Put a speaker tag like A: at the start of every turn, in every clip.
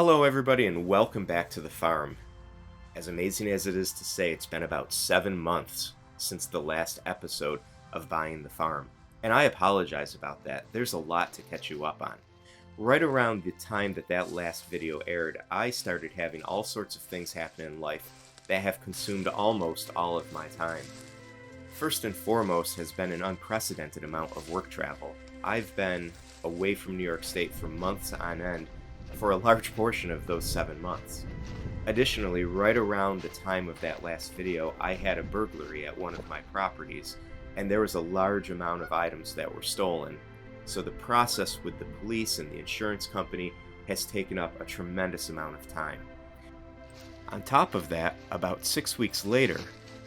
A: Hello, everybody, and welcome back to the farm. As amazing as it is to say, it's been about 7 months since the last episode of Buying the Farm. And I apologize about that. There's a lot to catch you up on. Right around the time that last video aired, I started having all sorts of things happen in life that have consumed almost all of my time. First and foremost has been an unprecedented amount of work travel. I've been away from New York State for months on end for a large portion of those 7 months. Additionally, right around the time of that last video, I had a burglary at one of my properties, and there was a large amount of items that were stolen. So the process with the police and the insurance company has taken up a tremendous amount of time. On top of that, about 6 weeks later,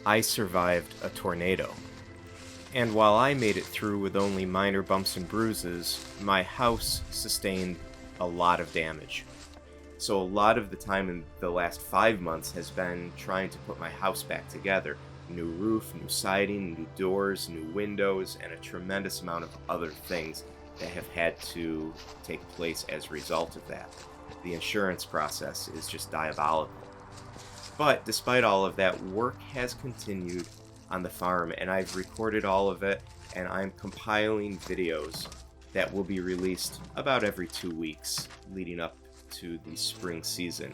A: I survived a tornado. And while I made it through with only minor bumps and bruises, my house sustained a lot of damage. So a lot of the time in the last 5 months has been trying to put my house back together. New roof, new siding, new doors, new windows, and a tremendous amount of other things that have had to take place as a result of that. The insurance process is just diabolical. But despite all of that, work has continued on the farm, and I've recorded all of it, and I'm compiling videos that will be released about every 2 weeks leading up to the spring season.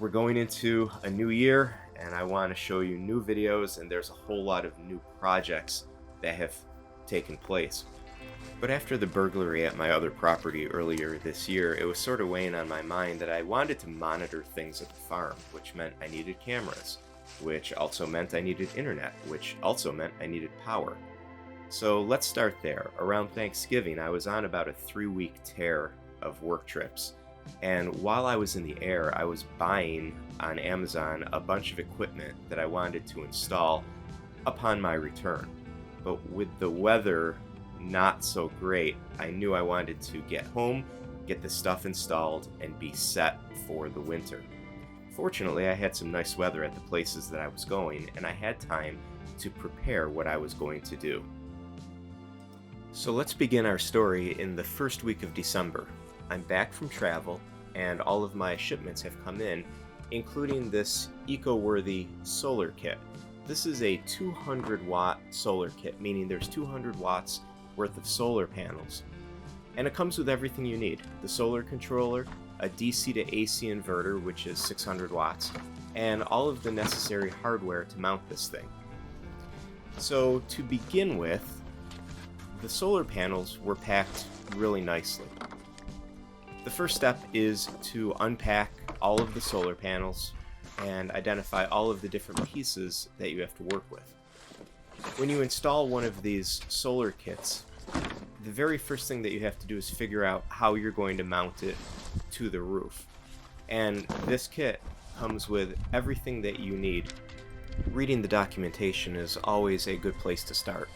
A: We're going into a new year, and I want to show you new videos, and there's a whole lot of new projects that have taken place. But after the burglary at my other property earlier this year, it was sort of weighing on my mind that I wanted to monitor things at the farm, which meant I needed cameras, which also meant I needed internet, which also meant I needed power. So let's start there. Around Thanksgiving, I was on about a 3-week tear of work trips. And while I was in the air, I was buying on Amazon a bunch of equipment that I wanted to install upon my return. But with the weather not so great, I knew I wanted to get home, get the stuff installed, and be set for the winter. Fortunately, I had some nice weather at the places that I was going, and I had time to prepare what I was going to do. So let's begin our story in the first week of December. I'm back from travel, and all of my shipments have come in, including this eco-worthy solar kit. This is a 200-watt solar kit, meaning there's 200 watts worth of solar panels. And it comes with everything you need: the solar controller, a DC to AC inverter, which is 600 watts, and all of the necessary hardware to mount this thing. So to begin with, the solar panels were packed really nicely. The first step is to unpack all of the solar panels and identify all of the different pieces that you have to work with. When you install one of these solar kits, the very first thing that you have to do is figure out how you're going to mount it to the roof. And this kit comes with everything that you need. Reading the documentation is always a good place to start.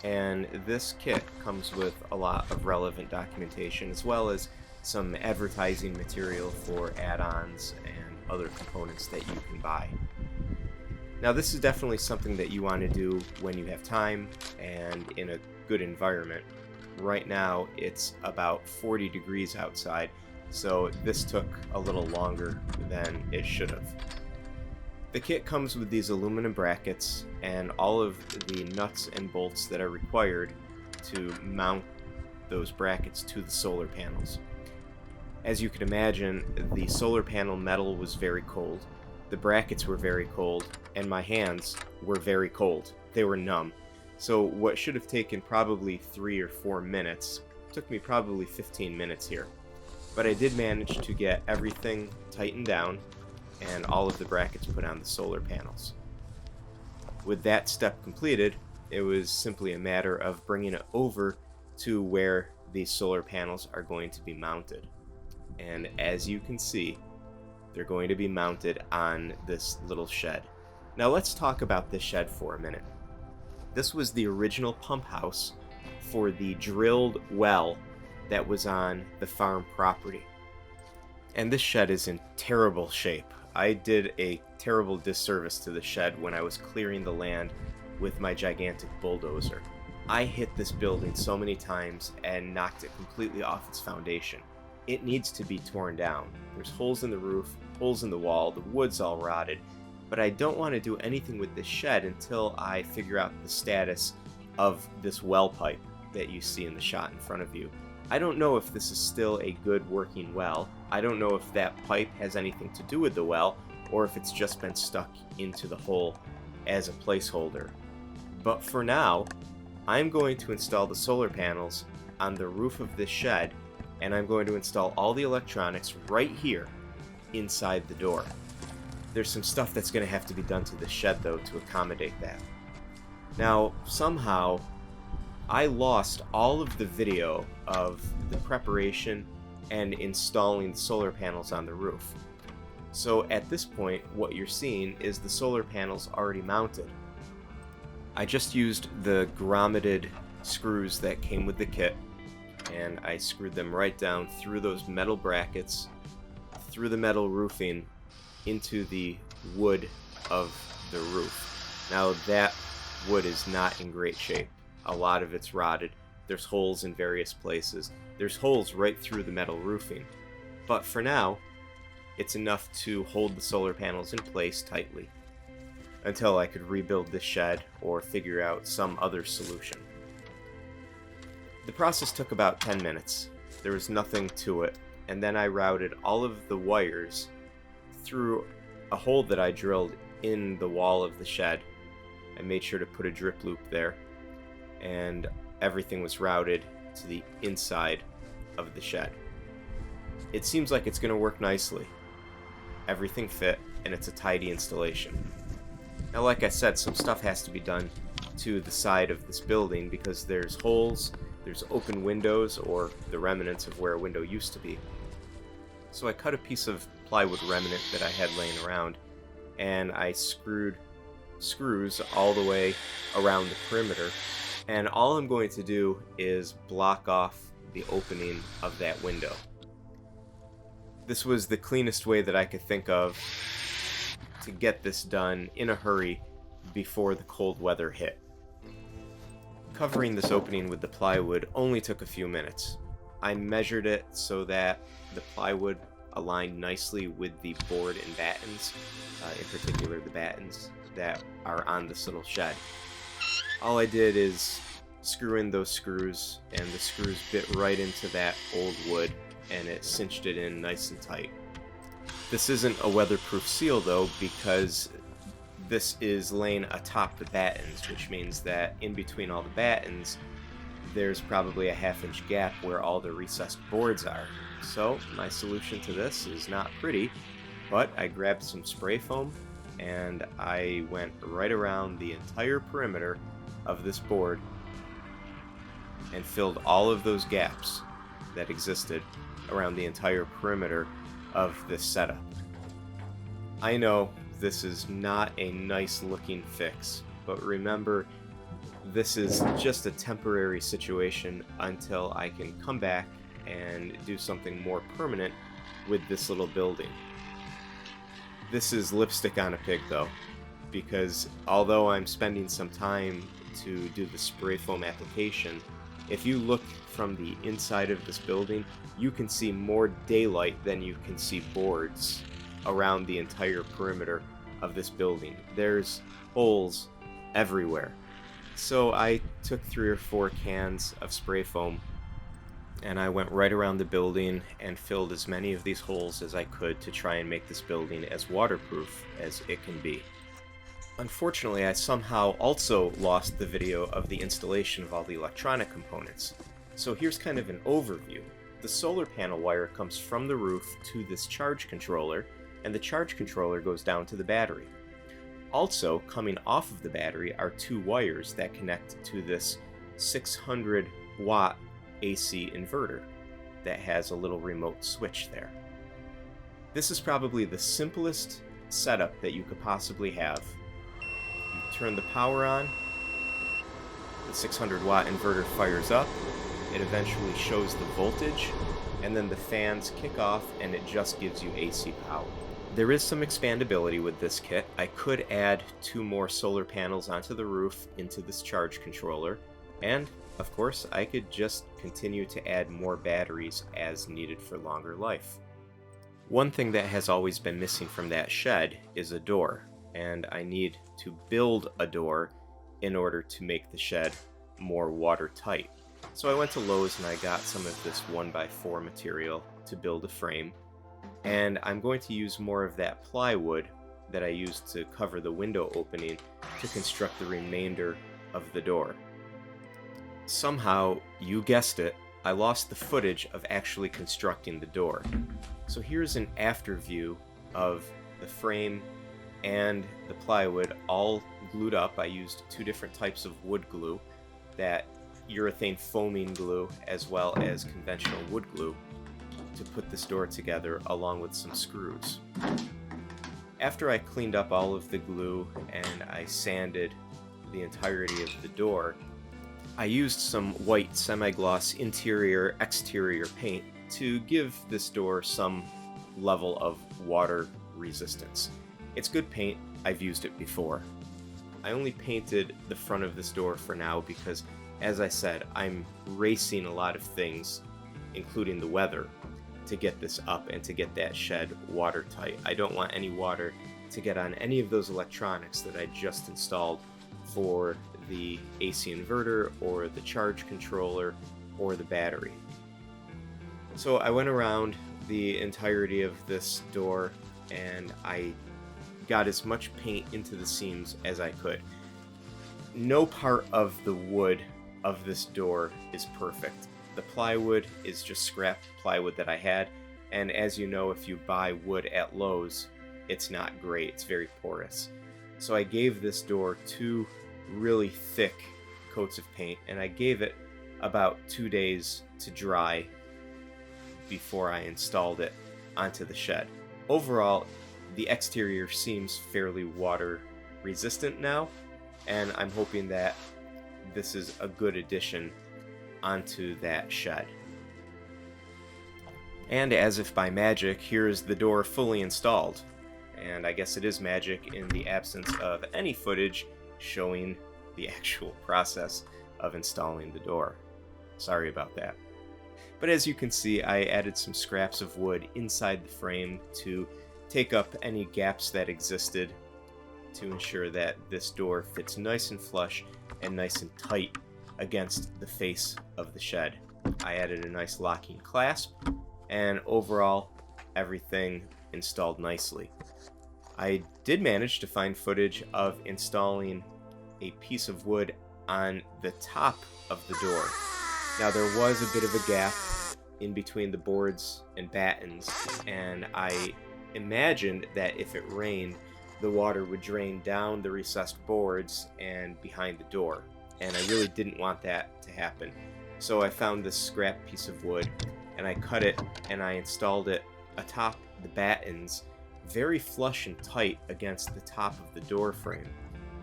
A: And this kit comes with a lot of relevant documentation, as well as some advertising material for add-ons and other components that you can buy. Now, this is definitely something that you want to do when you have time and in a good environment. Right now, it's about 40 degrees outside, so this took a little longer than it should have. The kit comes with these aluminum brackets and all of the nuts and bolts that are required to mount those brackets to the solar panels. As you can imagine, the solar panel metal was very cold, the brackets were very cold, and my hands were very cold. They were numb. So what should have taken probably 3 or 4 minutes took me probably 15 minutes here. But I did manage to get everything tightened down and all of the brackets put on the solar panels. With that step completed, it was simply a matter of bringing it over to where these solar panels are going to be mounted. And as you can see, they're going to be mounted on this little shed. Now let's talk about this shed for a minute. This was the original pump house for the drilled well that was on the farm property. And this shed is in terrible shape. I did a terrible disservice to the shed when I was clearing the land with my gigantic bulldozer. I hit this building so many times and knocked it completely off its foundation. it needs to be torn down. There's holes in the roof, holes in the wall, the wood's all rotted, but I don't want to do anything with this shed until I figure out the status of this well pipe that you see in the shot in front of you. I don't know if this is still a good working well. I don't know if that pipe has anything to do with the well, or if it's just been stuck into the hole as a placeholder. But for now, I'm going to install the solar panels on the roof of this shed, and I'm going to install all the electronics right here inside the door. There's some stuff that's going to have to be done to the shed though to accommodate that. Now, somehow, I lost all of the video of the preparation and installing the solar panels on the roof. So at this point, what you're seeing is the solar panels already mounted. I just used the grommeted screws that came with the kit, and I screwed them right down through those metal brackets, through the metal roofing, into the wood of the roof. Now that wood is not in great shape. A lot of it's rotted. There's holes in various places. There's holes right through the metal roofing. But for now, it's enough to hold the solar panels in place tightly until I could rebuild this shed or figure out some other solution. The process took about 10 minutes. There was nothing to it, and then I routed all of the wires through a hole that I drilled in the wall of the shed. I made sure to put a drip loop there, and everything was routed to the inside of the shed. It seems like it's going to work nicely. Everything fit, and it's a tidy installation. Now, like I said, some stuff has to be done to the side of this building because there's holes, there's open windows, or the remnants of where a window used to be. So I cut a piece of plywood remnant that I had laying around, and I screwed screws all the way around the perimeter, and all I'm going to do is block off the opening of that window. This was the cleanest way that I could think of to get this done in a hurry before the cold weather hit. Covering this opening with the plywood only took a few minutes. I measured it so that the plywood aligned nicely with the board and battens, in particular the battens that are on this little shed. All I did is screw in those screws, and the screws bit right into that old wood, and it cinched it in nice and tight. This isn't a weatherproof seal though, because this is laying atop the battens, which means that in between all the battens there's probably a half-inch gap where all the recessed boards are. So my solution to this is not pretty, but I grabbed some spray foam and I went right around the entire perimeter of this board and filled all of those gaps that existed around the entire perimeter of this setup. I know this is not a nice looking fix, but remember, this is just a temporary situation until I can come back and do something more permanent with this little building. This is lipstick on a pig though, because although I'm spending some time to do the spray foam application, if you look from the inside of this building, you can see more daylight than you can see boards around the entire perimeter of this building. There's holes everywhere. So I took 3 or 4 cans of spray foam and I went right around the building and filled as many of these holes as I could to try and make this building as waterproof as it can be. Unfortunately, I somehow also lost the video of the installation of all the electronic components. So here's kind of an overview. The solar panel wire comes from the roof to this charge controller, and the charge controller goes down to the battery. Also, coming off of the battery are 2 wires that connect to this 600 watt AC inverter that has a little remote switch there. This is probably the simplest setup that you could possibly have. You turn the power on, the 600 watt inverter fires up, it eventually shows the voltage, and then the fans kick off and it just gives you AC power. There is some expandability with this kit. I could add 2 more solar panels onto the roof into this charge controller, And, of course, I could just continue to add more batteries as needed for longer life. One thing that has always been missing from that shed is a door, and I need to build a door in order to make the shed more watertight. So I went to Lowe's and I got some of this 1x4 material to build a frame, and I'm going to use more of that plywood that I used to cover the window opening to construct the remainder of the door. Somehow, you guessed it, I lost the footage of actually constructing the door. So here's an after view of the frame and the plywood all glued up. I used 2 different types of wood glue, that urethane foaming glue as well as conventional wood glue, to put this door together along with some screws. After I cleaned up all of the glue and I sanded the entirety of the door, I used some white semi-gloss interior-exterior paint to give this door some level of water resistance. It's good paint, I've used it before. I only painted the front of this door for now because, as I said, I'm racing a lot of things, including the weather, to get this up and to get that shed watertight. I don't want any water to get on any of those electronics that I just installed for the AC inverter or the charge controller or the battery. So I went around the entirety of this door and I got as much paint into the seams as I could. No part of the wood of this door is perfect. The plywood is just scrap plywood that I had, and as you know, if you buy wood at Lowe's, it's not great, it's very porous. So I gave this door 2 really thick coats of paint, and I gave it about 2 days to dry before I installed it onto the shed. Overall, the exterior seems fairly water resistant now, and I'm hoping that this is a good addition onto that shed. And as if by magic, here's the door fully installed. And I guess it is magic in the absence of any footage showing the actual process of installing the door. Sorry about that. But as you can see, I added some scraps of wood inside the frame to take up any gaps that existed to ensure that this door fits nice and flush and nice and tight against the face of the shed. I added a nice locking clasp, and overall, everything installed nicely. I did manage to find footage of installing a piece of wood on the top of the door. Now there was a bit of a gap in between the boards and battens, and I imagined that if it rained, the water would drain down the recessed boards and behind the door, and I really didn't want that to happen. So I found this scrap piece of wood, and I cut it, and I installed it atop the battens, very flush and tight against the top of the door frame.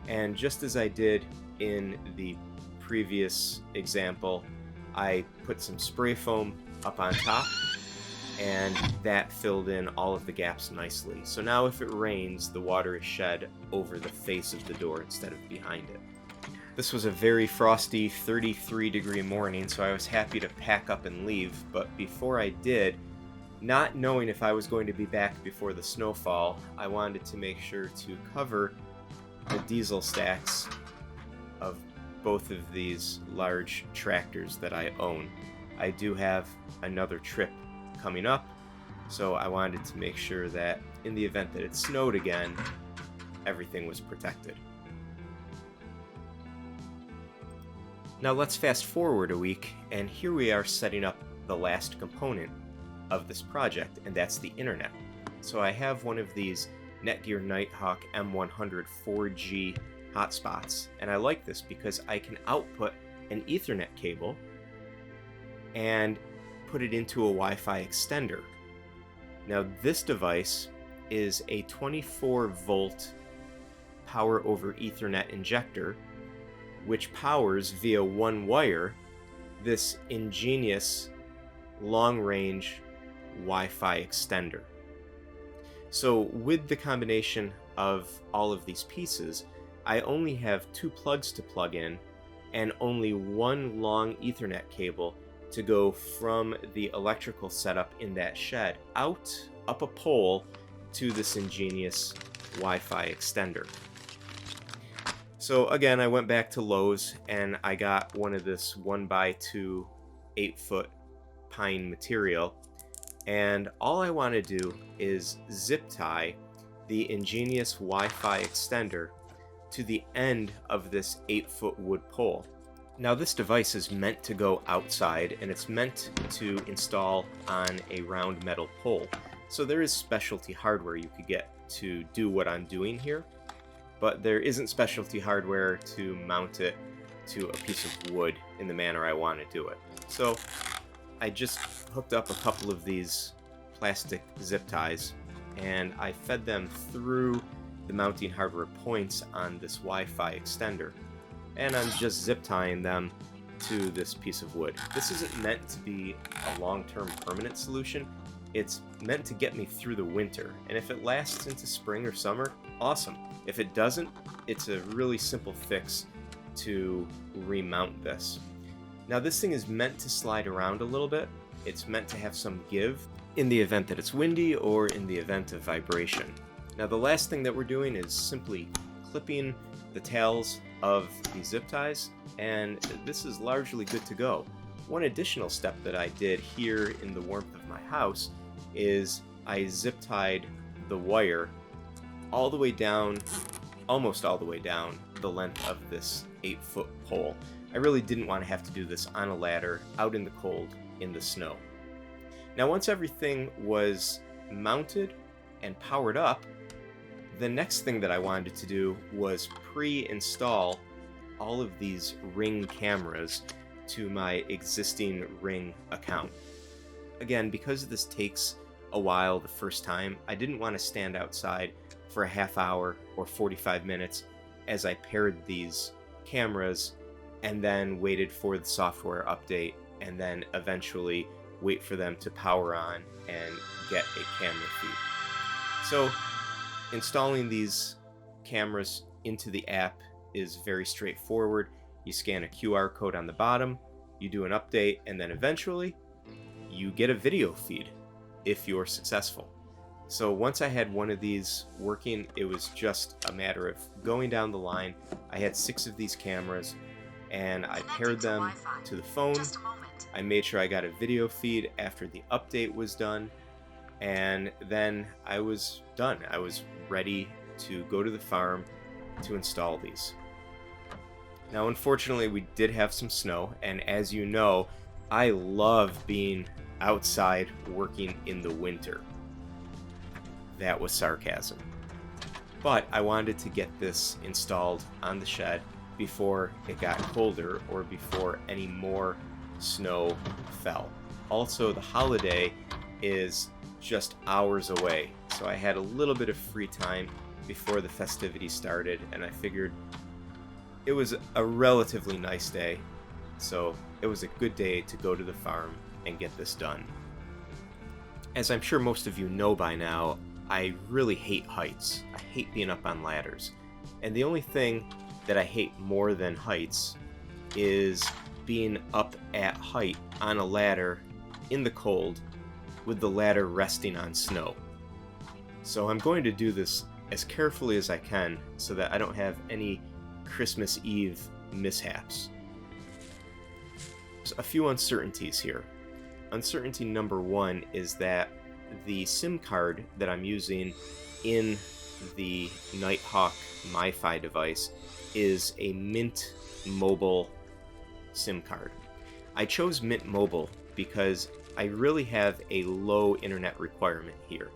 A: And just as I did in the previous example, I put some spray foam up on top, and that filled in all of the gaps nicely. So now if it rains, the water is shed over the face of the door instead of behind it. This was a very frosty 33-degree morning, so I was happy to pack up and leave, but before I did, not knowing if I was going to be back before the snowfall, I wanted to make sure to cover the diesel stacks of both of these large tractors that I own. I do have another trip coming up, so I wanted to make sure that in the event that it snowed again, everything was protected. Now let's fast forward a week, and here we are setting up the last component of this project, and that's the internet. So I have one of these Netgear Nighthawk M100 4G hotspots, and I like this because I can output an Ethernet cable and put it into a Wi-Fi extender. Now this device is a 24-volt power over Ethernet injector, which powers via one wire this ingenious long-range Wi-Fi extender. So with the combination of all of these pieces, I only have 2 plugs to plug in, and only one long Ethernet cable to go from the electrical setup in that shed out up a pole to this ingenious Wi-Fi extender. So again, I went back to Lowe's and I got one of this 1x2 8-foot pine material, and all I want to do is zip tie the ingenious Wi-Fi extender to the end of this 8-foot wood pole. Now this device is meant to go outside, and it's meant to install on a round metal pole. So there is specialty hardware you could get to do what I'm doing here, but there isn't specialty hardware to mount it to a piece of wood in the manner I want to do it. So I just hooked up a couple of these plastic zip ties, and I fed them through the mounting hardware points on this Wi-Fi extender, and I'm just zip tying them to this piece of wood. This isn't meant to be a long-term permanent solution. It's meant to get me through the winter, and if it lasts into spring or summer, awesome. If it doesn't, it's a really simple fix to remount this. Now this thing is meant to slide around a little bit. It's meant to have some give in the event that it's windy or in the event of vibration. Now the last thing that we're doing is simply clipping the tails of these zip ties, and this is largely good to go. One additional step that I did here in the warmth of my house is I zip tied the wire all the way down, almost all the way down the length of this 8-foot pole. I really didn't want to have to do this on a ladder out in the cold in the snow. Now once everything was mounted and powered up, the next thing that I wanted to do was pre-install all of these Ring cameras to my existing Ring account. Again, because this takes a while the first time, I didn't want to stand outside for a half hour or 45 minutes as I paired these cameras and then waited for the software update and then eventually wait for them to power on and get a camera feed. So installing these cameras into the app is very straightforward. You scan a QR code on the bottom, you do an update, and then eventually you get a video feed if you're successful. So once I had one of these working, it was just a matter of going down the line. I had 6 of these cameras and I paired them to the phone. I made sure I got a video feed after the update was done, and then I was done. I was ready to go to the farm to install these. Now unfortunately we did have some snow, and as you know, I love being outside working in the winter. That was sarcasm. But I wanted to get this installed on the shed before it got colder or before any more snow fell. Also, the holiday is just hours away, so I had a little bit of free time before the festivities started, and I figured it was a relatively nice day, so it was a good day to go to the farm and get this done. As I'm sure most of you know by now, I really hate heights. I hate being up on ladders. And the only thing that I hate more than heights is being up at height on a ladder in the cold with the ladder resting on snow. So I'm going to do this as carefully as I can so that I don't have any Christmas Eve mishaps. There's a few uncertainties here. Uncertainty number 1 is that the SIM card that I'm using in the Nighthawk MiFi device is a Mint Mobile SIM card. I chose Mint Mobile because I really have a low internet requirement here.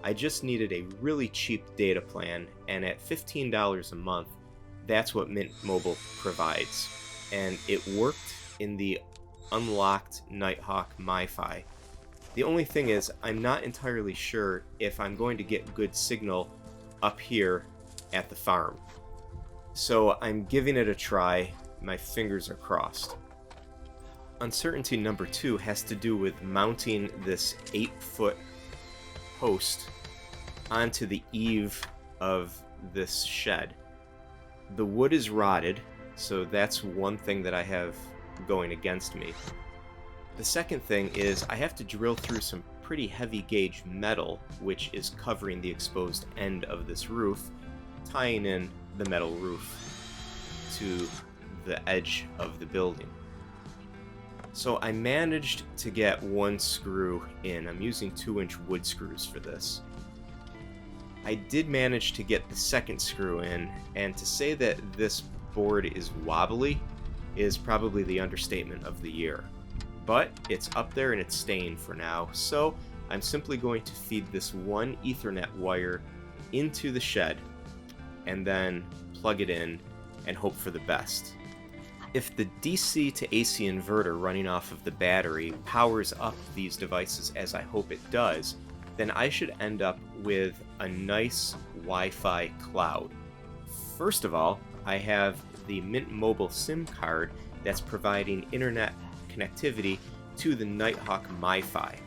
A: I just needed a really cheap data plan, and at $15 a month, that's what Mint Mobile provides. And it worked in the unlocked Nighthawk MiFi. The only thing is, I'm not entirely sure if I'm going to get good signal up here at the farm. So I'm giving it a try. My fingers are crossed. Uncertainty number 2 has to do with mounting this 8-foot post onto the eave of this shed. The wood is rotted, So that's one thing that I have going against me. The second thing is I have to drill through some pretty heavy gauge metal, which is covering the exposed end of this roof, tying in the metal roof to the edge of the building. So I managed to get one screw in. I'm using 2-inch wood screws for this. I did manage to get the second screw in, and to say that this board is wobbly is probably the understatement of the year. But it's up there and it's staying for now, so I'm simply going to feed this one Ethernet wire into the shed and then plug it in and hope for the best. If the DC to AC inverter running off of the battery powers up these devices as I hope it does, then I should end up with a nice Wi-Fi cloud. First of all, I have the Mint Mobile SIM card that's providing internet connectivity to the Nighthawk MiFi.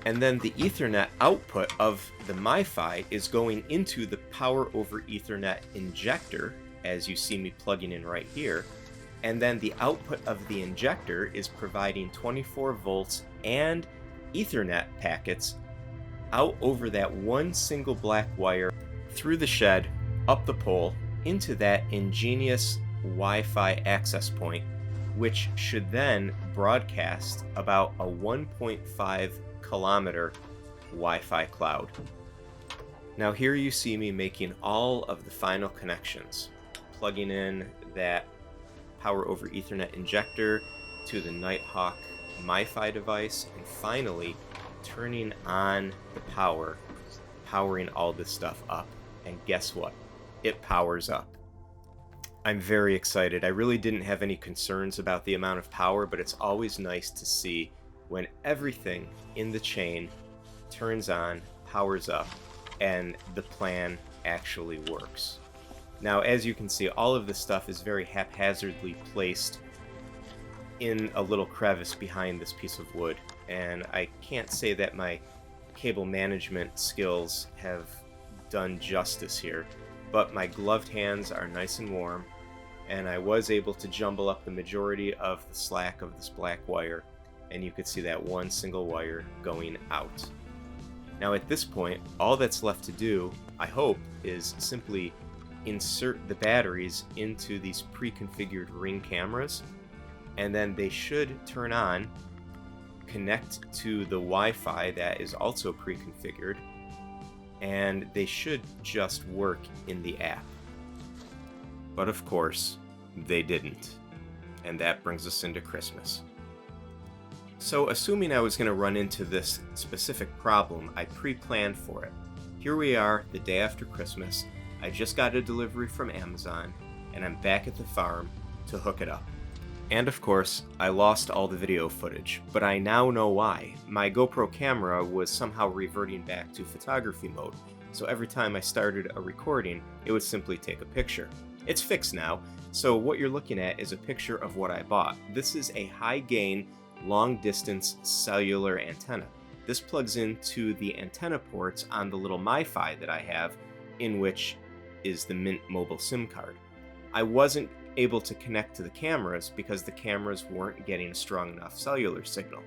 A: And then the Ethernet output of the MiFi is going into the Power over Ethernet injector, as you see me plugging in right here. And then the output of the injector is providing 24 volts and Ethernet packets out over that one single black wire through the shed, up the pole, into that ingenious Wi-Fi access point, which should then broadcast about a 1.5 kilometer Wi-Fi cloud. Now here you see me making all of the final connections, plugging in that Power over Ethernet injector to the Nighthawk MiFi device, and finally turning on the power, powering all this stuff up. And guess what? It powers up. I'm very excited. I really didn't have any concerns about the amount of power, but it's always nice to see when everything in the chain turns on, powers up, and the plan actually works. Now, as you can see, all of this stuff is very haphazardly placed in a little crevice behind this piece of wood, and I can't say that my cable management skills have done justice here, but my gloved hands are nice and warm, and I was able to jumble up the majority of the slack of this black wire, and you could see that one single wire going out. Now at this point, all that's left to do, I hope, is simply insert the batteries into these pre-configured Ring cameras, and then they should turn on, connect to the Wi-Fi that is also pre-configured, and they should just work in the app. But of course, they didn't. And that brings us into Christmas. So assuming I was going to run into this specific problem, I pre-planned for it. Here we are, the day after Christmas. I just got a delivery from Amazon, and I'm back at the farm to hook it up. And of course, I lost all the video footage, but I now know why. My GoPro camera was somehow reverting back to photography mode, so every time I started a recording, it would simply take a picture. It's fixed now, so what you're looking at is a picture of what I bought. This is a high-gain, long-distance cellular antenna. This plugs into the antenna ports on the little MiFi that I have, in which is the Mint Mobile SIM card. I wasn't able to connect to the cameras because the cameras weren't getting a strong enough cellular signal.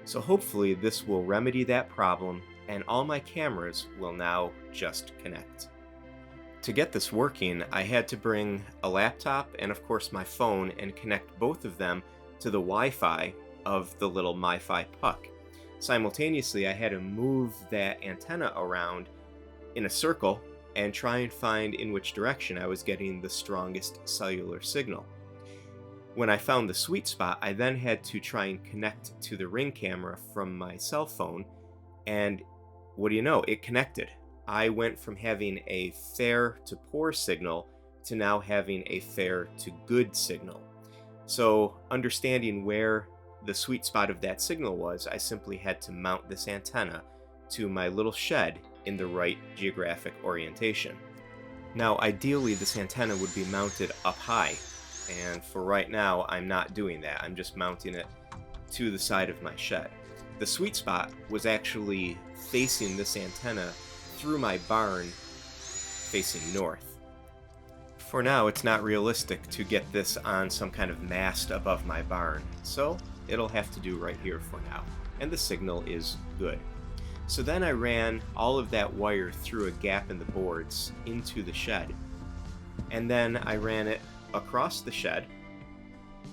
A: So hopefully this will remedy that problem, and all my cameras will now just connect. To get this working, I had to bring a laptop and of course my phone and connect both of them to the Wi-Fi of the little MiFi puck. Simultaneously, I had to move that antenna around in a circle and try and find in which direction I was getting the strongest cellular signal. When I found the sweet spot, I then had to try and connect to the Ring camera from my cell phone, and what do you know, it connected. I went from having a fair to poor signal to now having a fair to good signal. So understanding where the sweet spot of that signal was, I simply had to mount this antenna to my little shed in the right geographic orientation. Now ideally this antenna would be mounted up high, and for right now I'm not doing that. I'm just mounting it to the side of my shed. The sweet spot was actually facing this antenna through my barn facing north. For now, it's not realistic to get this on some kind of mast above my barn, so it'll have to do right here for now, and the signal is good. So then I ran all of that wire through a gap in the boards into the shed, and then I ran it across the shed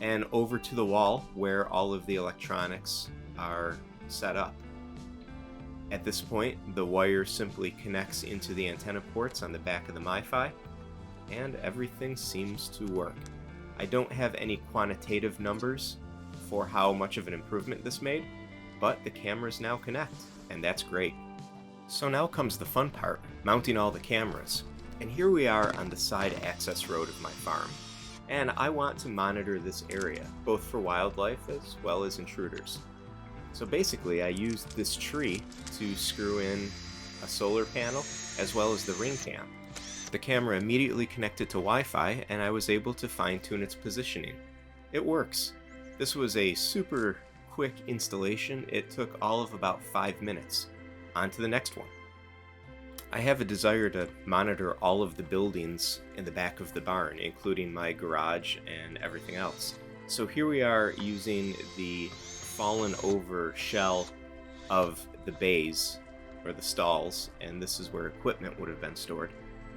A: and over to the wall where all of the electronics are set up. At this point, the wire simply connects into the antenna ports on the back of the MiFi, and everything seems to work. I don't have any quantitative numbers for how much of an improvement this made, but the cameras now connect, and that's great. So now comes the fun part, mounting all the cameras. And here we are on the side access road of my farm, and I want to monitor this area, both for wildlife as well as intruders. So basically, I used this tree to screw in a solar panel as well as the ring cam. The camera immediately connected to Wi-Fi, and I was able to fine-tune its positioning. It works. This was a super quick installation. It took all of about 5 minutes. On to the next one. I have a desire to monitor all of the buildings in the back of the barn, including my garage and everything else. So here we are using the fallen over shell of the bays, or the stalls, and this is where equipment would have been stored.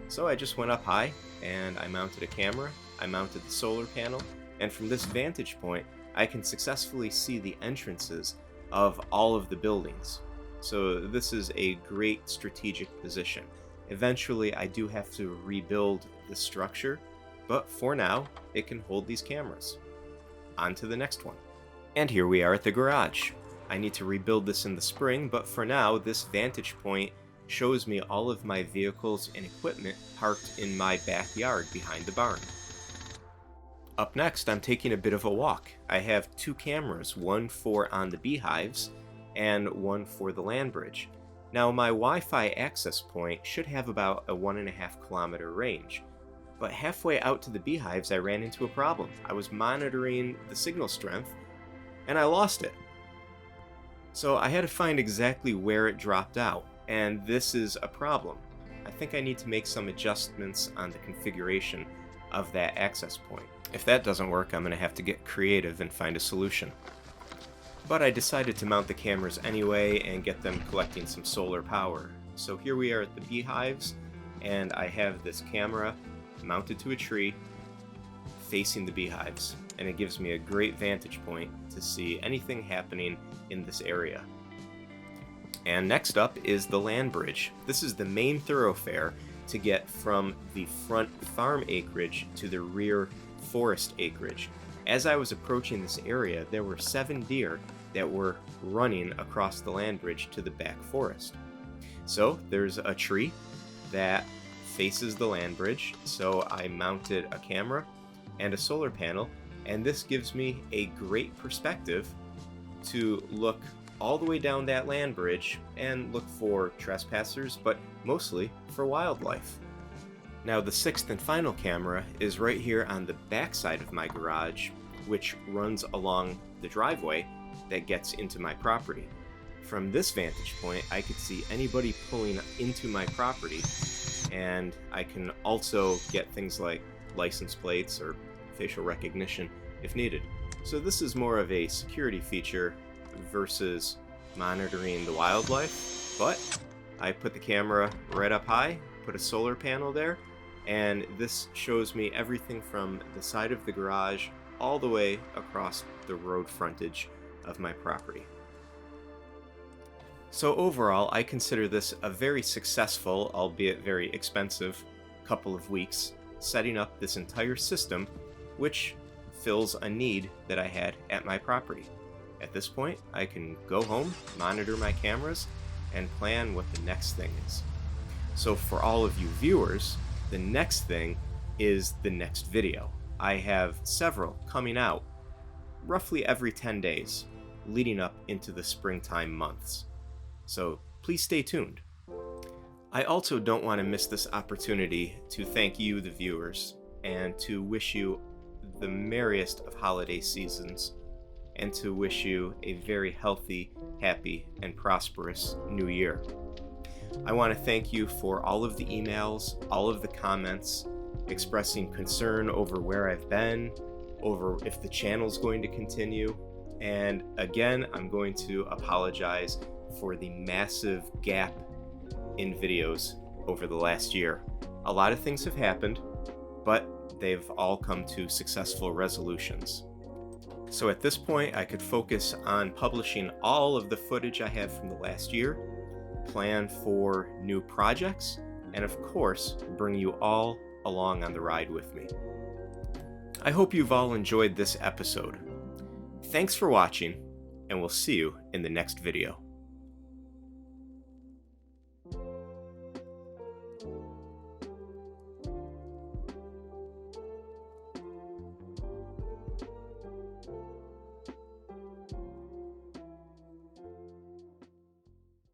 A: So I just went up high and I mounted a camera, I mounted the solar panel, and from this vantage point I can successfully see the entrances of all of the buildings. So this is a great strategic position. Eventually I do have to rebuild the structure, but for now it can hold these cameras. On to the next one. And here we are at the garage. I need to rebuild this in the spring, but for now this vantage point shows me all of my vehicles and equipment parked in my backyard behind the barn. Up next, I'm taking a bit of a walk. I have 2 cameras, one for on the beehives and one for the land bridge. Now my Wi-Fi access point should have about a 1.5 kilometer range, but halfway out to the beehives I ran into a problem. I was monitoring the signal strength and I lost it. So I had to find exactly where it dropped out. And this is a problem. I think I need to make some adjustments on the configuration of that access point. If that doesn't work, I'm going to have to get creative and find a solution. But I decided to mount the cameras anyway and get them collecting some solar power. So here we are at the beehives, and I have this camera mounted to a tree facing the beehives, and it gives me a great vantage point to see anything happening in this area. And next up is the land bridge. This is the main thoroughfare to get from the front farm acreage to the rear forest acreage. As I was approaching this area, there were 7 deer that were running across the land bridge to the back forest. So there's a tree that faces the land bridge, so I mounted a camera and a solar panel, and this gives me a great perspective to look all the way down that land bridge and look for trespassers, but mostly for wildlife. Now the 6th and final camera is right here on the back side of my garage, which runs along the driveway that gets into my property. From this vantage point, I could see anybody pulling into my property, and I can also get things like license plates or facial recognition if needed. So this is more of a security feature versus monitoring the wildlife, but I put the camera right up high, put a solar panel there, and this shows me everything from the side of the garage all the way across the road frontage of my property. So overall, I consider this a very successful, albeit very expensive, couple of weeks setting up this entire system, which fills a need that I had at my property. At this point, I can go home, monitor my cameras, and plan what the next thing is. So for all of you viewers, the next thing is the next video. I have several coming out roughly every 10 days, leading up into the springtime months. So please stay tuned. I also don't want to miss this opportunity to thank you, the viewers, and to wish you the merriest of holiday seasons, and to wish you a very healthy, happy, and prosperous new year. I want to thank you for all of the emails, all of the comments. expressing concern over where I've been, over if the channel's going to continue. And again, I'm going to apologize for the massive gap in videos over the last year. A lot of things have happened, but they've all come to successful resolutions. So at this point, I could focus on publishing all of the footage I have from the last year, plan for new projects, and of course, bring you all along on the ride with me. I hope you've all enjoyed this episode. Thanks for watching, and we'll see you in the next video.